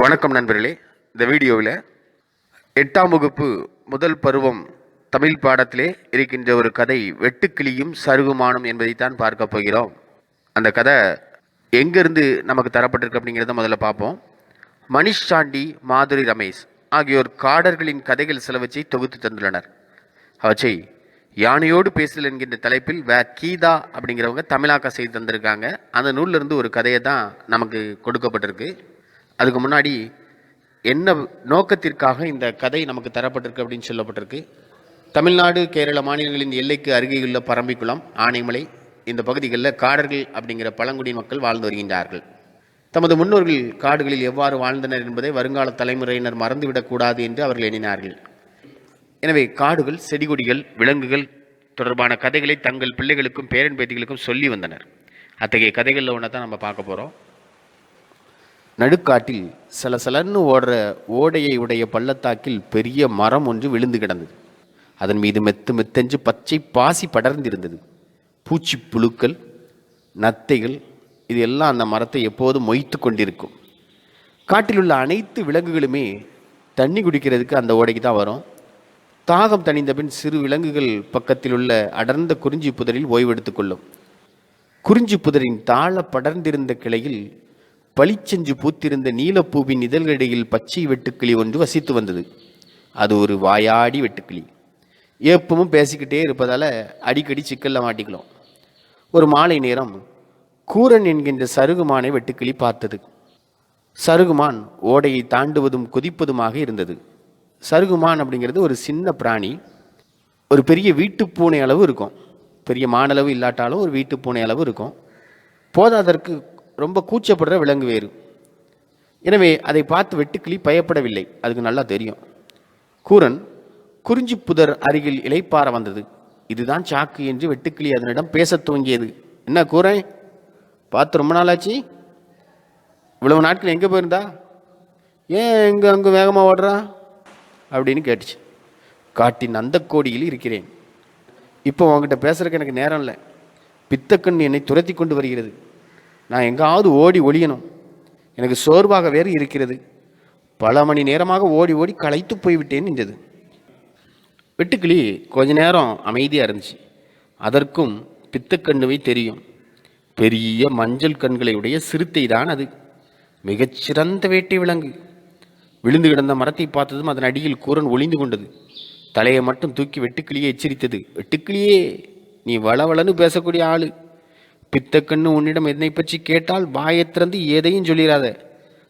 வணக்கம் நண்பர்களே. இந்த வீடியோவில் 8ஆம் வகுப்பு முதல் பருவம் தமிழ் பாடத்திலே இருக்கின்ற ஒரு கதை வெட்டுக்கிளியும் சருகுமானும் என்பதைத்தான் பார்க்க போகிறோம். அந்த கதை எங்கேருந்து நமக்கு தரப்பட்டிருக்கு அப்படிங்கிறத முதல்ல பார்ப்போம். மணிஷ் சாண்டி, மாதுரி ரமேஷ் ஆகியோர் காடர்களின் கதைகள் சிலவற்றை தொகுத்து தந்துள்ளனர். அவற்றை யானையோடு பேசுதல் என்கின்ற தலைப்பில் கீதா அப்படிங்கிறவங்க தமிழாக்கம் செய்து தந்திருக்காங்க. அந்த நூலிலிருந்து ஒரு கதையை தான் நமக்கு கொடுக்கப்பட்டிருக்கு. அதுக்கு முன்னாடி என்ன நோக்கத்திற்காக இந்த கதை நமக்கு தரப்பட்டிருக்கு அப்படின்னு சொல்லப்பட்டிருக்கு. தமிழ்நாடு, கேரள மாநிலங்களின் எல்லைக்கு அருகேயுள்ள பரம்பிக்குளம், ஆனைமலை இந்த பகுதிகளில் காடர்கள் அப்படிங்கிற பழங்குடி மக்கள் வாழ்ந்து வருகின்றார்கள். தமது முன்னோர்கள் காடுகளில் எவ்வாறு வாழ்ந்தனர் என்பதை வருங்கால தலைமுறையினர் மறந்துவிடக்கூடாது என்று அவர்கள் எண்ணினார்கள். எனவே காடுகள், செடிகொடிகள், விலங்குகள் தொடர்பான கதைகளை தங்கள் பிள்ளைகளுக்கும் பேரன் பேத்திகளுக்கும் சொல்லி வந்தனர். அத்தகைய கதைகளில் ஒன்றை தான் நம்ம பார்க்க போகிறோம். நடுக்காட்டில் சலசலன்னு ஓடுற ஓடையை உடைய பள்ளத்தாக்கில் பெரிய மரம் ஒன்று விழுந்து கிடந்தது. அதன் மீது மெத்தெஞ்சு பச்சை பாசி படர்ந்திருந்தது. பூச்சி புழுக்கள், நத்தைகள் இது எல்லாம் அந்த மரத்தை எப்போதும் மொய்த்து கொண்டிருக்கும். காட்டில் உள்ள அனைத்து விலங்குகளுமே தண்ணி குடிக்கிறதுக்கு அந்த ஓடைக்கு தான் வரும். தாகம் தணிந்த பின் சிறு விலங்குகள் பக்கத்தில் உள்ள அடர்ந்த குறிஞ்சி புதரில் ஓய்வெடுத்து கொள்ளும். குறிஞ்சி புதரின் தாழ படர்ந்திருந்த கிளையில் பளிச்செஞ்சு பூத்திருந்த நீலப்பூவின் இதழ்களிடையில் பச்சை வெட்டுக்கிளி ஒன்று வசித்து வந்தது. அது ஒரு வாயாடி வெட்டுக்கிளி. எப்பவும் பேசிக்கிட்டே இருப்பதால் அடிக்கடி சிக்கலில் மாட்டிக்கலாம். ஒரு மாலை நேரம் கூரன் என்கின்ற சருகுமானை வெட்டுக்கிளி பார்த்தது. சருகுமான் ஓடையை தாண்டுவதும் குதிப்பதுமாக இருந்தது. சருகுமான் அப்படிங்கிறது ஒரு சின்ன பிராணி. ஒரு பெரிய வீட்டு பூனை அளவு இருக்கும். பெரிய மானளவு இல்லாட்டாலும் ஒரு வீட்டு பூனை அளவு இருக்கும். போதாதற்கு ரொம்ப கூச்சப்படுற விலங்கு வேறு. எனவே அதை பார்த்து வெட்டுக்கிளி பயப்படவில்லை. அதுக்கு நல்லா தெரியும். கூரன் குறிஞ்சி புதர் அருகில் இளைப்பாற வந்தது. இதுதான் சாக்கு என்று வெட்டுக்கிளி அதனிடம் பேசத் துவங்கியது. என்ன கூரன், பார்த்து ரொம்ப நாளாச்சு, இவ்வளவு நாட்கள் எங்கே போயிருந்தா, ஏன் எங்கே அங்கே வேகமாக ஓடுறா அப்படின்னு கேட்டுச்சு. காட்டின் அந்த கோடியில் இருக்கிறேன். இப்போ உங்ககிட்ட பேசுறதுக்கு எனக்கு நேரம் இல்லை. பித்தக்கண் என்னை துரத்தி கொண்டு வருகிறது. நான் எங்காவது ஓடி ஒளியணும். எனக்கு சோர்வாக வேறு இருக்கிறது. பல மணி நேரமாக ஓடி ஓடி களைத்து போய்விட்டேன் என்றது. வெட்டுக்கிளி கொஞ்ச நேரம் அமைதியாக இருந்துச்சு. அதற்கும் பித்தக்கண்ணுவை தெரியும். பெரிய மஞ்சள் கண்களை உடைய சிறுத்தை தான் அது. மிகச்சிறந்த வேட்டை விலங்கு. விழுந்து கிடந்த மரத்தை பார்த்ததும் அதன் அடியில் கூரன் ஒளிந்து கொண்டது. தலையை மட்டும் தூக்கி வெட்டுக்கிளியை எச்சரித்தது. வெட்டுக்கிளியே, நீ வளவளன்னு பேசக்கூடிய ஆளு. பித்தக்கண்ணு உன்னிடம் என்னை பற்றி கேட்டால் வாயை திறந்து எதையும் சொல்லிடாத.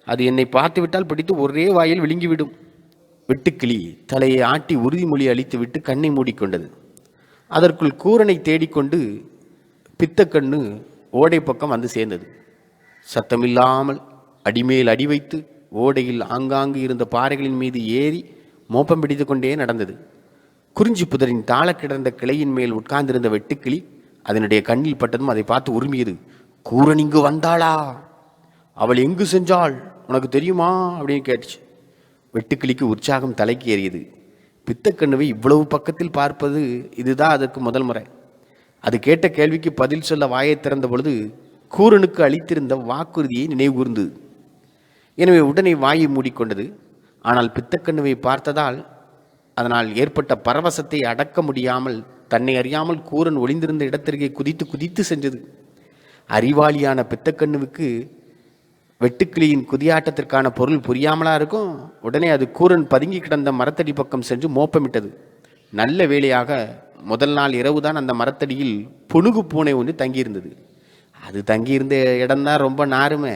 அது என்னை பார்த்து விட்டால் பிடித்து ஒரே வாயில் விழுங்கிவிடும். வெட்டுக்கிளி தலையை ஆட்டி உறுதிமொழி அளித்து விட்டு கண்ணை மூடிக்கொண்டது. அதற்குள் கூரனை தேடிக்கொண்டு பித்தக்கண்ணு ஓடை பக்கம் வந்து சேர்ந்தது. சத்தமில்லாமல் அடிமேல் அடி வைத்து ஓடையில் ஆங்காங்கு இருந்த பாறைகளின் மீது ஏறி மோப்பம் பிடித்து கொண்டே நடந்தது. குறிஞ்சி புதரின் தாழ கிடந்த கிளையின் மேல் உட்கார்ந்திருந்த வெட்டுக்கிளி அதனுடைய கண்ணில் பட்டதும் அதை பார்த்து உரிமையது. கூரன் இங்கு வந்தாளா? அவள் எங்கு சென்றாள் உனக்கு தெரியுமா அப்படின்னு கேட்டுச்சு. வெட்டுக்கிளிக்கு உற்சாகம் தலைக்கு ஏறியது. பித்தக்கண்ணுவை இவ்வளவு பக்கத்தில் பார்ப்பது இதுதான் அதற்கு முதல் முறை. அது கேட்ட கேள்விக்கு பதில் சொல்ல வாயை திறந்த பொழுது கூரனுக்கு அளித்திருந்த வாக்குறுதியை நினைவு கூர்ந்தது. எனவே உடனே வாயை மூடிக்கொண்டது. ஆனால் பித்தக்கண்ணுவை பார்த்ததால் அதனால் ஏற்பட்ட பரவசத்தை அடக்க முடியாமல் தன்னை அறியாமல் கூரன் ஒளிந்திருந்த இடத்திற்கே குதித்து குதித்து சென்றது. அறிவாளியான பித்தக்கண்ணுவுக்கு வெட்டுக்கிளியின் குதியாட்டத்திற்கான பொருள் புரியாமலா இருக்கும். உடனே அது கூரன் பதுங்கி கிடந்த மரத்தடி பக்கம் சென்று மோப்பமிட்டது. நல்ல வேளையாக முதல் நாள் இரவுதான் அந்த மரத்தடியில் புனுகு பூனை ஒன்று தங்கியிருந்தது. அது தங்கியிருந்த இடம்தான் ரொம்ப நாருமே.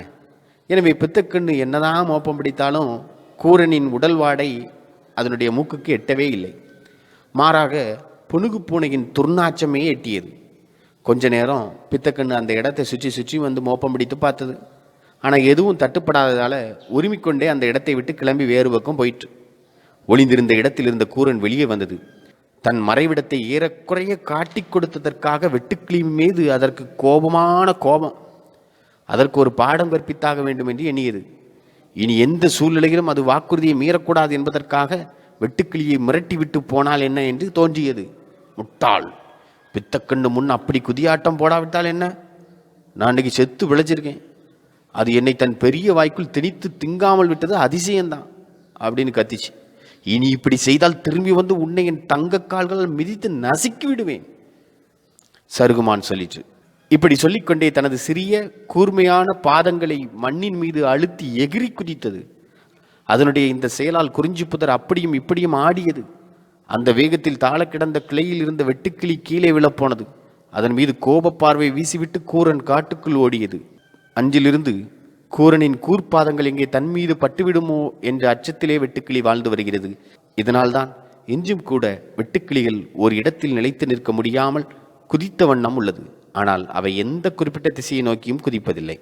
எனவே பித்தக்கண்ணு என்னதான் மோப்பம் பிடித்தாலும் கூரனின் உடல் வாடை அதனுடைய மூக்குக்கு எட்டவே இல்லை. மாறாக புனுகு பூனையின் துர்நாச்சமே எட்டியது. கொஞ்ச நேரம் பித்தக்கண்ணு அந்த இடத்தை சுற்றி சுற்றி வந்து மோப்பம் பிடித்து பார்த்தது. ஆனால் எதுவும் தட்டுப்படாததால் உரிமிக்கொண்டே அந்த இடத்தை விட்டு கிளம்பி வேறு பக்கம் போயிற்று. ஒளிந்திருந்த இடத்தில் இருந்த கூரன் வெளியே வந்தது. தன் மறைவிடத்தை ஏறக்குறைய காட்டி கொடுத்ததற்காக வெட்டுக்கிளி மீது அதற்கு கோபமான கோபம். அதற்கு ஒரு பாடம் கற்பித்தாக வேண்டும் என்று எண்ணியது. இனி எந்த சூழ்நிலையிலும் அது வாக்குறுதியை மீறக்கூடாது என்பதற்காக வெட்டுக்கிளியை மிரட்டி விட்டு போனால் என்ன என்று தோன்றியது. முட்டாள், பித்தக்கண்ணு முன் அப்படி குதியாட்டம் போடாவிட்டால் என்ன? நான் இன்னைக்கு செத்து விளைச்சிருக்கேன். அது என்னை தன் பெரிய வாய்க்குள் திணித்து திங்காமல் விட்டது அதிசயம்தான் அப்படின்னு கத்திச்சு. இனி இப்படி செய்தால் திரும்பி வந்து உன்னை என் தங்க கால்களால் மிதித்து நசுக்கி விடுவேன், சருகுமான் சொல்லிச்சு. இப்படி சொல்லிக்கொண்டே தனது சிறிய கூர்மையான பாதங்களை மண்ணின் மீது அழுத்தி எகிரி குதித்தது. அதனுடைய இந்த செயலால் குறிஞ்சி புதர் அப்படியும் இப்படியும் ஆடியது. அந்த வேகத்தில் தாழ கிடந்த கிளையில் இருந்த வெட்டுக்கிளி கீழே விழப்போனது. அதன் மீது கோப பார்வை வீசிவிட்டு கூரன் காட்டுக்குள் ஓடியது. அஞ்சிலிருந்து கூரனின் கூர்பாதங்கள் எங்கே தன் மீது பட்டுவிடுமோ என்ற அச்சத்திலே வெட்டுக்கிளி வாழ்ந்து வருகிறது. இதனால்தான் இன்றும் கூட வெட்டுக்கிளிகள் ஒரு இடத்தில் நிலைத்து நிற்க முடியாமல் குதித்த வண்ணம் உள்ளது. ஆனால் அவை எந்த குறிப்பிட்ட திசையை நோக்கியும் குதிப்பதில்லை.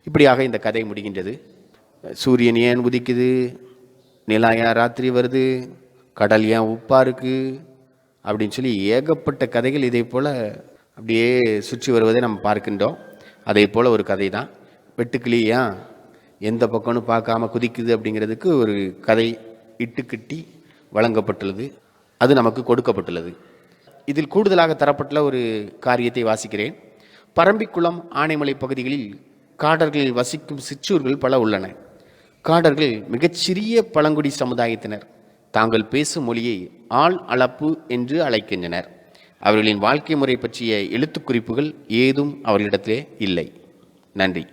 இப்படியாக இந்த கதை முடிகின்றது. சூரியன் ஏன் உதிக்குது, நிலா ஏன் ராத்திரி வருது, கடல் ஏன் உப்பா இருக்கு அப்படின்னு சொல்லி ஏகப்பட்ட கதைகள் இதை போல் அப்படியே சுற்றி வருவதை நம்ம பார்க்கின்றோம். அதே போல் ஒரு கதை தான் வெட்டுக்கிளி ஏன் எந்த பக்கம்னு பார்க்காம குதிக்குது அப்படிங்கிறதுக்கு ஒரு கதை இட்டுக்கட்டி வழங்கப்பட்டுள்ளது. அது நமக்கு கொடுக்கப்பட்டுள்ளது. இதில் கூடுதலாக தரப்பட்டுள்ள ஒரு காரியத்தை வாசிக்கிறேன். பரம்பிக்குளம், ஆனைமலை பகுதிகளில் காடர்களில் வசிக்கும் சிற்றூர்கள் பல உள்ளன. காடர்கள் மிகச்சிறிய பழங்குடி சமுதாயத்தினர். தாங்கள் பேசும் மொழியை ஆள் அளப்பு என்று அழைக்கின்றனர். அவர்களின் வாழ்க்கை முறை பற்றிய எழுத்துக்குறிப்புகள் ஏதும் அவர்களிடத்திலே இல்லை. நன்றி.